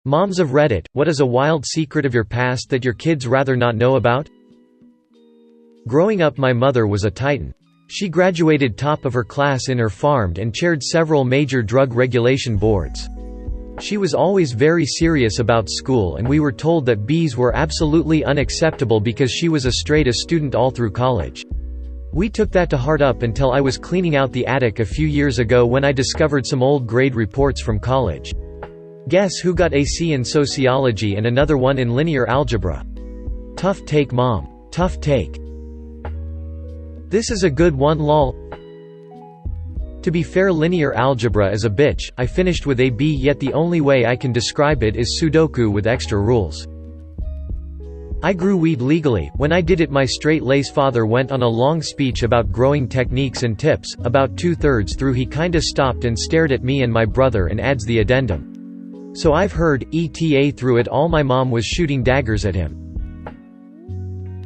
Moms of Reddit, what is a wild secret of your past that your kids rather not know about? Growing up, my mother was a titan. She graduated top of her class in her farm and chaired several major drug regulation boards. She was always very serious about school, and we were told that B's were absolutely unacceptable because she was a straight A student all through college. We took that to heart up until I was cleaning out the attic a few years ago when I discovered some old grade reports from college. Guess who got a C in sociology and another one in linear algebra? Tough take, mom. Tough take. This is a good one, lol. To be fair, linear algebra is a bitch. I finished with a B, yet the only way I can describe it is Sudoku with extra rules. I grew weed legally. When I did it, my straight-laced father went on a long speech about growing techniques and tips. About 2/3 through, he kinda stopped and stared at me and my brother and adds the addendum. So I've heard, ETA through it all my mom was shooting daggers at him.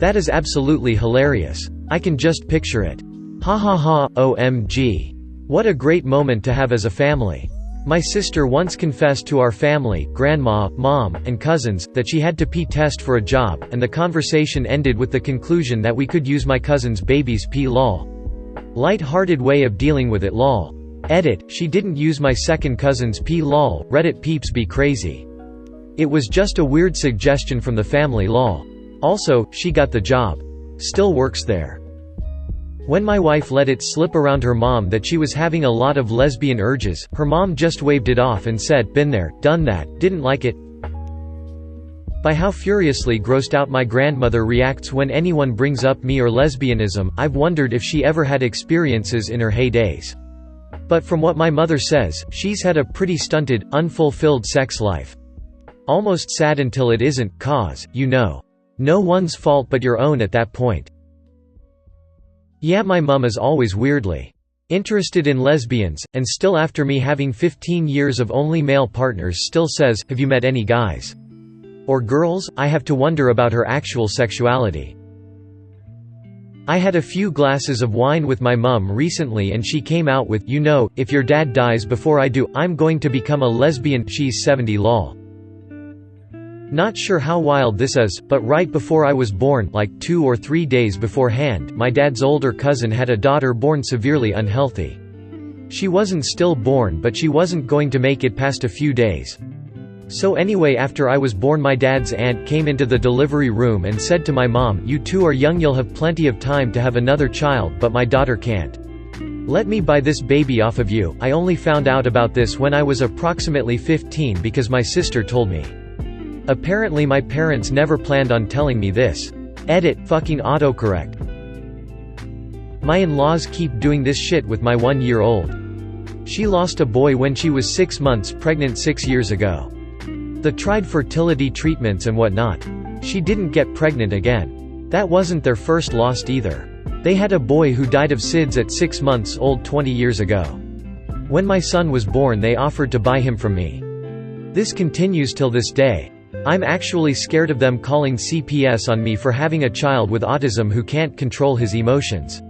That is absolutely hilarious. I can just picture it. Ha ha ha, OMG. What a great moment to have as a family. My sister once confessed to our family, grandma, mom, and cousins, that she had to pee test for a job, and the conversation ended with the conclusion that we could use my cousin's baby's pee, lol. Light-hearted way of dealing with it, lol. Edit, she didn't use my second cousin's pee, lol. Reddit peeps be crazy. It was just a weird suggestion from the family, lol. Also, she got the job. Still works there. When my wife let it slip around her mom that she was having a lot of lesbian urges, her mom just waved it off and said, "Been there, done that, didn't like it." By how furiously grossed out my grandmother reacts when anyone brings up me or lesbianism, I've wondered if she ever had experiences in her heydays. But from what my mother says, she's had a pretty stunted, unfulfilled sex life. Almost sad until it isn't, cause, you know, no one's fault but your own at that point. Yeah, my mum is always weirdly interested in lesbians, and still after me having 15 years of only male partners still says, "Have you met any guys? Or girls?" I have to wonder about her actual sexuality. I had a few glasses of wine with my mum recently and she came out with, "You know, if your dad dies before I do, I'm going to become a lesbian." She's 70, lol. Not sure how wild this is, but right before I was born, like 2 or 3 days beforehand, my dad's older cousin had a daughter born severely unhealthy. She wasn't stillborn, but she wasn't going to make it past a few days. So anyway, after I was born, my dad's aunt came into the delivery room and said to my mom, "You two are young, you'll have plenty of time to have another child, but my daughter can't. Let me buy this baby off of you." I only found out about this when I was approximately 15 because my sister told me. Apparently my parents never planned on telling me this. Edit, fucking autocorrect. My in-laws keep doing this shit with my 1-year-old. She lost a boy when she was 6 months pregnant 6 years ago. They tried fertility treatments and whatnot. She didn't get pregnant again. That wasn't their first loss either. They had a boy who died of SIDS at 6 months old 20 years ago. When my son was born, they offered to buy him from me. This continues till this day. I'm actually scared of them calling CPS on me for having a child with autism who can't control his emotions.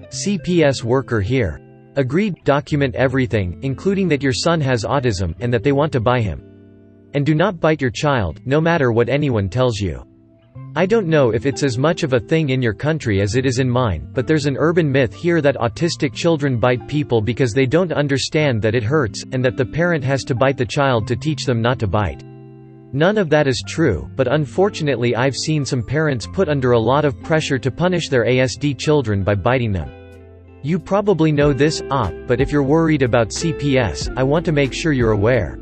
CPS worker here. Agreed, document everything, including that your son has autism, and that they want to buy him. And do not bite your child, no matter what anyone tells you. I don't know if it's as much of a thing in your country as it is in mine, but there's an urban myth here that autistic children bite people because they don't understand that it hurts, and that the parent has to bite the child to teach them not to bite. None of that is true, but unfortunately I've seen some parents put under a lot of pressure to punish their ASD children by biting them. You probably know this, but if you're worried about CPS, I want to make sure you're aware.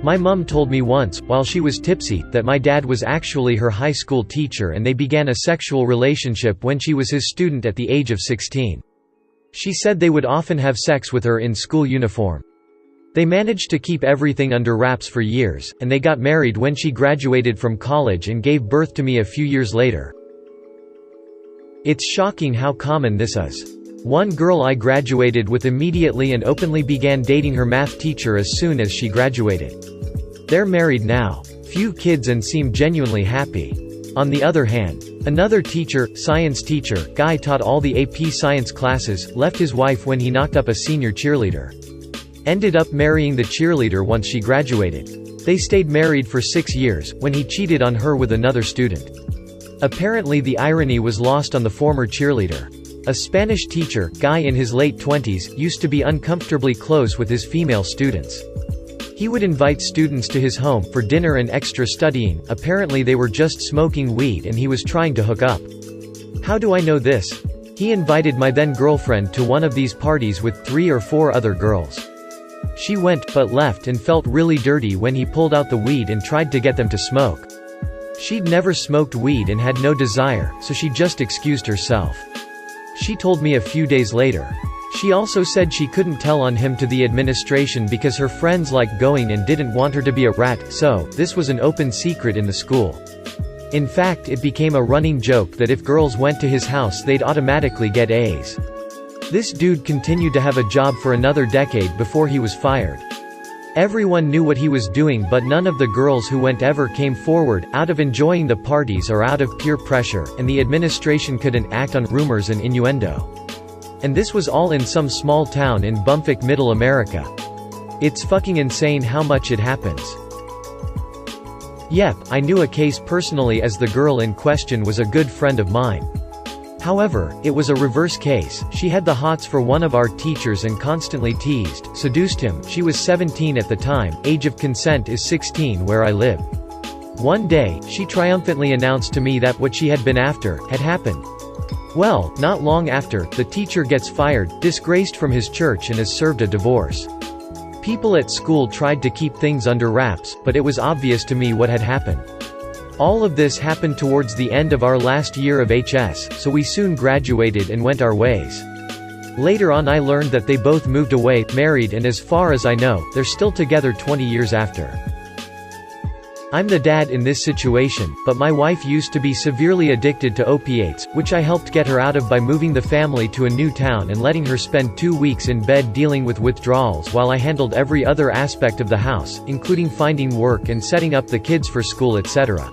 My mum told me once, while she was tipsy, that my dad was actually her high school teacher and they began a sexual relationship when she was his student at the age of 16. She said they would often have sex with her in school uniform. They managed to keep everything under wraps for years, and they got married when she graduated from college and gave birth to me a few years later. It's shocking how common this is. One girl I graduated with immediately and openly began dating her math teacher as soon as she graduated. They're married now. Few kids and seem genuinely happy. On the other hand, another teacher, science teacher, guy taught all the AP science classes, left his wife when he knocked up a senior cheerleader. Ended up marrying the cheerleader once she graduated. They stayed married for 6 years, when he cheated on her with another student. Apparently the irony was lost on the former cheerleader. A Spanish teacher, guy in his late 20s, used to be uncomfortably close with his female students. He would invite students to his home for dinner and extra studying. Apparently they were just smoking weed and he was trying to hook up. How do I know this? He invited my then girlfriend to one of these parties with 3 or 4 other girls. She went, but left and felt really dirty when he pulled out the weed and tried to get them to smoke. She'd never smoked weed and had no desire, so she just excused herself. She told me a few days later. She also said she couldn't tell on him to the administration because her friends liked going and didn't want her to be a rat, so this was an open secret in the school. In fact, it became a running joke that if girls went to his house they'd automatically get A's. This dude continued to have a job for another decade before he was fired. Everyone knew what he was doing, but none of the girls who went ever came forward, out of enjoying the parties or out of peer pressure, and the administration couldn't act on rumors and innuendo. And this was all in some small town in bumfuck middle America. It's fucking insane how much it happens. Yep, I knew a case personally as the girl in question was a good friend of mine. However, it was a reverse case. She had the hots for one of our teachers and constantly teased, seduced him. She was 17 at the time, age of consent is 16 where I live. One day, she triumphantly announced to me that what she had been after, had happened. Well, not long after, the teacher gets fired, disgraced from his church and is served a divorce. People at school tried to keep things under wraps, but it was obvious to me what had happened. All of this happened towards the end of our last year of HS, so we soon graduated and went our ways. Later on I learned that they both moved away, married, and as far as I know, they're still together 20 years after. I'm the dad in this situation, but my wife used to be severely addicted to opiates, which I helped get her out of by moving the family to a new town and letting her spend 2 weeks in bed dealing with withdrawals while I handled every other aspect of the house, including finding work and setting up the kids for school, etc.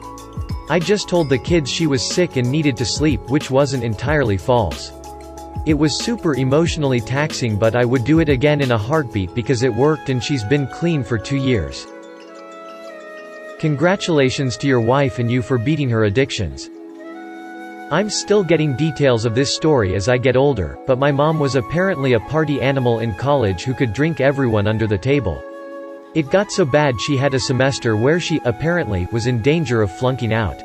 I just told the kids she was sick and needed to sleep, which wasn't entirely false. It was super emotionally taxing, but I would do it again in a heartbeat because it worked and she's been clean for 2 years. Congratulations to your wife and you for beating her addictions. I'm still getting details of this story as I get older, but my mom was apparently a party animal in college who could drink everyone under the table. It got so bad she had a semester where she, apparently, was in danger of flunking out.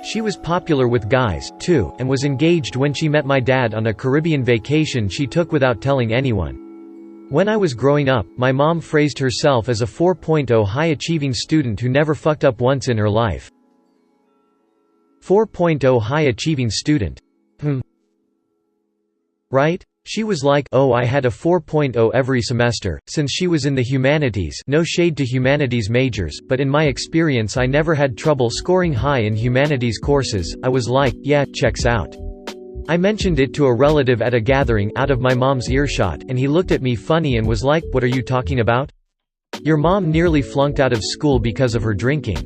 She was popular with guys, too, and was engaged when she met my dad on a Caribbean vacation she took without telling anyone. When I was growing up, my mom phrased herself as a 4.0 high-achieving student who never fucked up once in her life. 4.0 high-achieving student. Right? She was like, oh, I had a 4.0 every semester, since she was in the humanities. No shade to humanities majors, but in my experience I never had trouble scoring high in humanities courses. I was like, yeah, checks out. I mentioned it to a relative at a gathering, out of my mom's earshot, and he looked at me funny and was like, what are you talking about? Your mom nearly flunked out of school because of her drinking.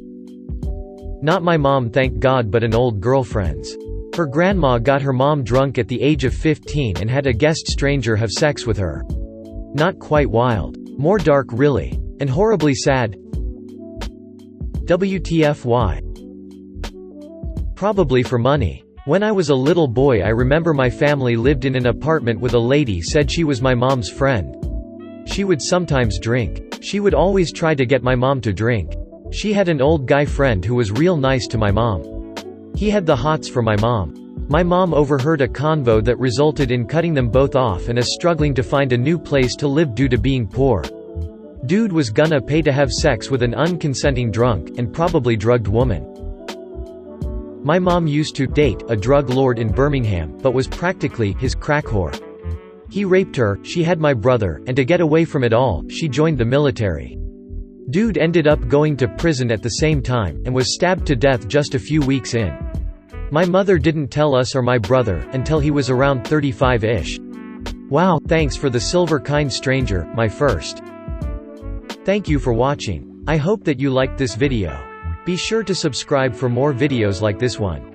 Not my mom, thank God, but an old girlfriend's. Her grandma got her mom drunk at the age of 15 and had a guest stranger have sex with her. Not quite wild. More dark really. And horribly sad. WTFY. Probably for money. When I was a little boy I remember my family lived in an apartment with a lady said she was my mom's friend. She would sometimes drink. She would always try to get my mom to drink. She had an old guy friend who was real nice to my mom. He had the hots for my mom. My mom overheard a convo that resulted in cutting them both off and is struggling to find a new place to live due to being poor. Dude was gonna pay to have sex with an unconsenting drunk, and probably drugged woman. My mom used to date a drug lord in Birmingham, but was practically his crack whore. He raped her, she had my brother, and to get away from it all, she joined the military. Dude ended up going to prison at the same time, and was stabbed to death just a few weeks in. My mother didn't tell us or my brother, until he was around 35-ish. Wow, thanks for the silver kind stranger, my first. Thank you for watching. I hope that you liked this video. Be sure to subscribe for more videos like this one.